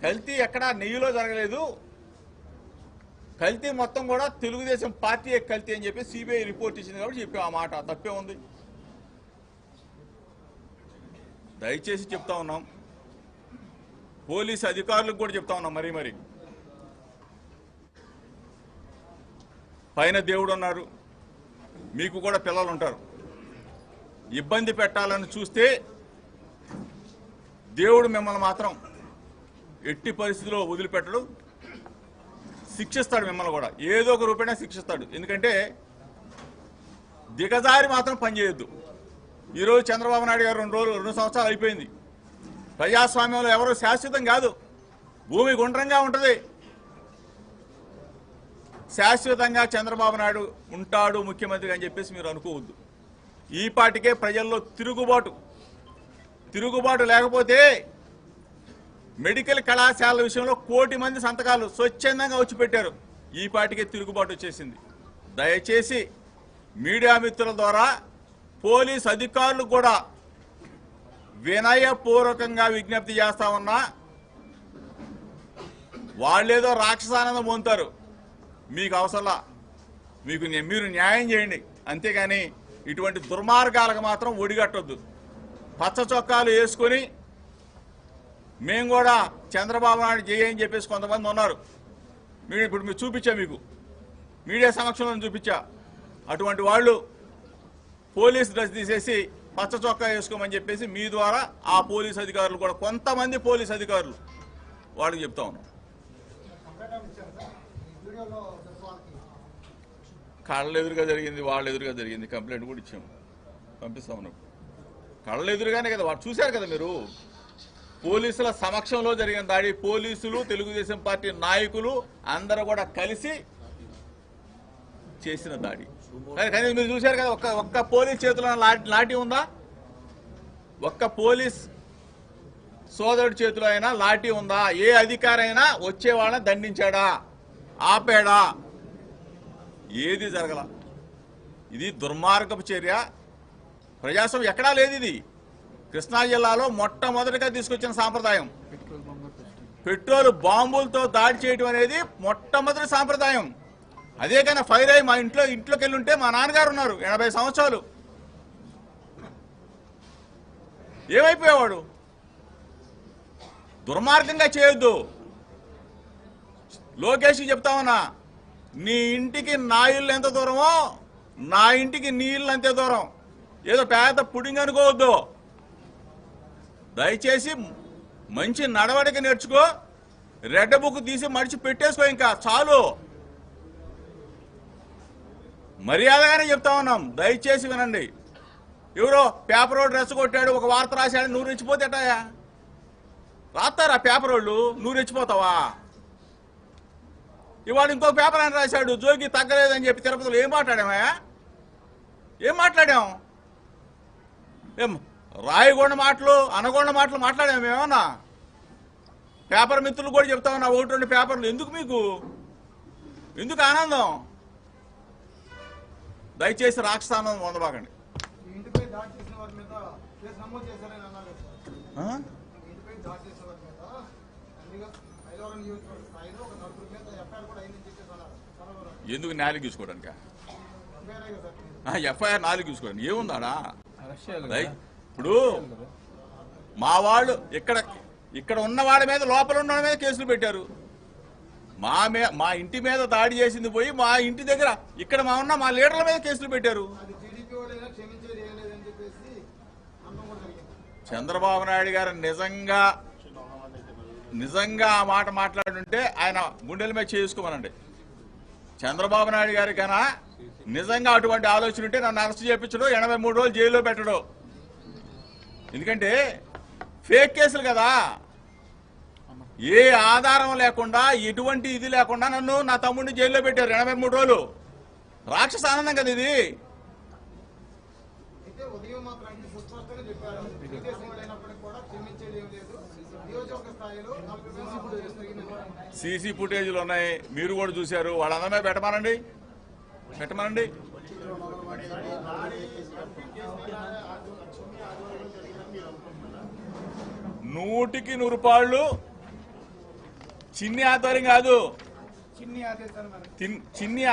కల్తీ ఎక్కడా నెయ్యిలో జరగలేదు, కల్తీ మొత్తం కూడా తెలుగుదేశం పార్టీ కల్తీ అని చెప్పి సిబిఐ రిపోర్ట్ ఇచ్చింది కాబట్టి చెప్పాం. ఆ మాట తప్పే ఉంది? దయచేసి చెప్తా ఉన్నాం, పోలీసు అధికారులకు కూడా చెప్తా ఉన్నాం. మరి పైన దేవుడు ఉన్నారు, మీకు కూడా పిల్లలు ఉంటారు. ఇబ్బంది పెట్టాలని చూస్తే దేవుడు మిమ్మల్ని మాత్రం ఎట్టి పరిస్థితిలో వదిలిపెట్టడు, శిక్షిస్తాడు. మిమ్మల్ని కూడా ఏదో ఒక రూపేణా శిక్షిస్తాడు. ఎందుకంటే దిగజారి మాత్రం పనిచేయొద్దు. ఈరోజు చంద్రబాబు నాయుడు గారు 2 సంవత్సరాలు అయిపోయింది. ప్రజాస్వామ్యంలో ఎవరు శాశ్వతం కాదు, భూమి గుండ్రంగా ఉంటుంది. శాశ్వతంగా చంద్రబాబు నాయుడు ఉంటాడు ముఖ్యమంత్రి అని చెప్పేసి మీరు అనుకోవద్దు. ఈ పాటికే ప్రజల్లో తిరుగుబాటు లేకపోతే మెడికల్ కళాశాలల విషయంలో 1 కోటి మంది సంతకాలు స్వచ్ఛందంగా వచ్చి పెట్టారు. ఈ పాటికే తిరుగుబాటు వచ్చేసింది. దయచేసి మీడియా మిత్రుల ద్వారా పోలీస్ అధికారులు కూడా వినయపూర్వకంగా విజ్ఞప్తి చేస్తా ఉన్నా, వాళ్ళేదో రాక్షసానందం పొందుతారు, మీకు అవసరంలా. మీరు న్యాయం చేయండి, అంతేగాని ఇటువంటి దుర్మార్గాలకు మాత్రం ఒడిగట్టొద్దు. పచ్చ చొక్కాలు వేసుకొని మేము కూడా చంద్రబాబు నాయుడు చేయని చెప్పేసి కొంతమంది ఉన్నారు. ఇప్పుడు మీరు చూపించా, మీకు మీడియా సమక్షంలో చూపించా. అటువంటి వాళ్ళు పోలీస్ డ్రెస్ తీసేసి పచ్చ చొక్కా వేసుకోమని చెప్పేసి మీ ద్వారా ఆ పోలీస్ అధికారులు కూడా, కొంతమంది పోలీస్ అధికారులు వాళ్ళకి చెప్తా ఉన్నాం. కళ్ళ ఎదురుగా జరిగింది, వాళ్ళ ఎదురుగా జరిగింది, కంప్లైంట్ కూడా ఇచ్చాము, పంపిస్తా ఉన్నాం. కళ్ళ ఎదురుగానే కదా, వాళ్ళు చూశారు కదా మీరు. పోలీసుల సమక్షంలో జరిగిన దాడి, పోలీసులు, తెలుగుదేశం పార్టీ నాయకులు అందరూ కూడా కలిసి చేసిన దాడి. కానీ మీరు చూశారు కదా, ఒక్క పోలీస్ చేతిలో లాఠీ ఉందా? ఒక్క పోలీస్ సోదరుడి చేతిలో అయినా లాఠీ ఉందా? ఏ అధికారైనా వచ్చే వాళ్ళని దండించాడా, ఆపాడా? ఏది జరగల. ఇది దుర్మార్గపు చర్య. ప్రజాస్వామ్యం ఎక్కడా లేదు. ఇది కృష్ణా జిల్లాలో మొట్టమొదటిగా తీసుకొచ్చిన సాంప్రదాయం. పెట్రోల్ బాంబులతో దాడి చేయడం అనేది మొట్టమొదటి సాంప్రదాయం. అదే కానీ ఫైర్ అయ్యి మా ఇంట్లోకి వెళ్ళి ఉంటే, మా నాన్నగారు ఉన్నారు 80 సంవత్సరాలు, ఏమైపోయేవాడు? దుర్మార్గంగా చేయొద్దు. లోకేష్కి చెప్తామన్నా, నీ ఇంటికి నా ఇల్లు ఎంత దూరమో నా ఇంటికి నీ ఇల్లు అంతే దూరం. ఏదో పేద పుడింగ్ అనుకోవద్దు. దయచేసి మంచి నడవడిక నేర్చుకో. రెడ్ బుక్ తీసి మడిచి పెట్టేసుకో, ఇంకా చాలు. మర్యాదగానే చెప్తా ఉన్నాం, దయచేసి వినండి. ఎవరో పేపర్ రోడ్ డ్రెస్ కొట్టాడు, ఒక వార్త రాశాడు, నువ్వు రెచ్చిపోతేటాయా? రాస్తారా పేపర్ వాళ్ళు, నువ్వు రెచ్చిపోతావా? ఇవాళ ఇంకో పేపర్ అని రాశాడు, జోగి తగ్గలేదని చెప్పి తిరుపతిలో ఏం మాట్లాడామయ్యా? ఏం మాట్లాడాం? ఏం రాయగొండ మాటలు, అనగొండ మాటలు మాట్లాడాము ఏమన్నా? పేపర్ మిత్రులు కూడా చెప్తా ఉన్నా, 1-2 పేపర్లు ఎందుకు మీకు? ఎందుకు ఆనందం? దయచేసి రాక్షసానందం పొందబాకండి. ఎందుకు 4 తీసుకోవడానికి? ఎఫ్ఐఆర్ 4 తీసుకోవడానికి ఏముందాడా? ఇప్పుడు మా వాళ్ళు ఇక్కడ ఉన్న వాళ్ళ మీద, లోపల ఉన్న వాళ్ళ మీద కేసులు పెట్టారు. మా ఇంటి మీద దాడి చేసింది పోయి మా ఇంటి దగ్గర ఇక్కడ మా లీడర్ల మీద కేసులు పెట్టారు. చంద్రబాబు నాయుడు గారు నిజంగా ఆ మాట మాట్లాడుంటే ఆయన గుండెల మీద చేసుకోమనండి. చంద్రబాబు నాయుడు గారి కన్నా నిజంగా అటువంటి ఆలోచన ఉంటే నన్ను అరెస్ట్ చేయించడు, 83 రోజులు జైల్లో పెట్టడు. ఎందుకంటే ఫేక్ కేసులు కదా, ఏ ఆధారం లేకుండా, ఎటువంటి ఇది లేకుండా నన్ను, నా తమ్ముడిని జైల్లో పెట్టారు 83 రోజులు. రాక్షస ఆనందం కదా ఇది. సీసీ ఫుటేజ్లు ఉన్నాయి, మీరు కూడా చూశారు. వాళ్ళందరినీ పెట్టమనండి. 100కి 100 పాళ్ళు చిన్ని ఆధ్వర్యం కాదు, చిన్ని ఆదేశాలు మేరకు చిన్ని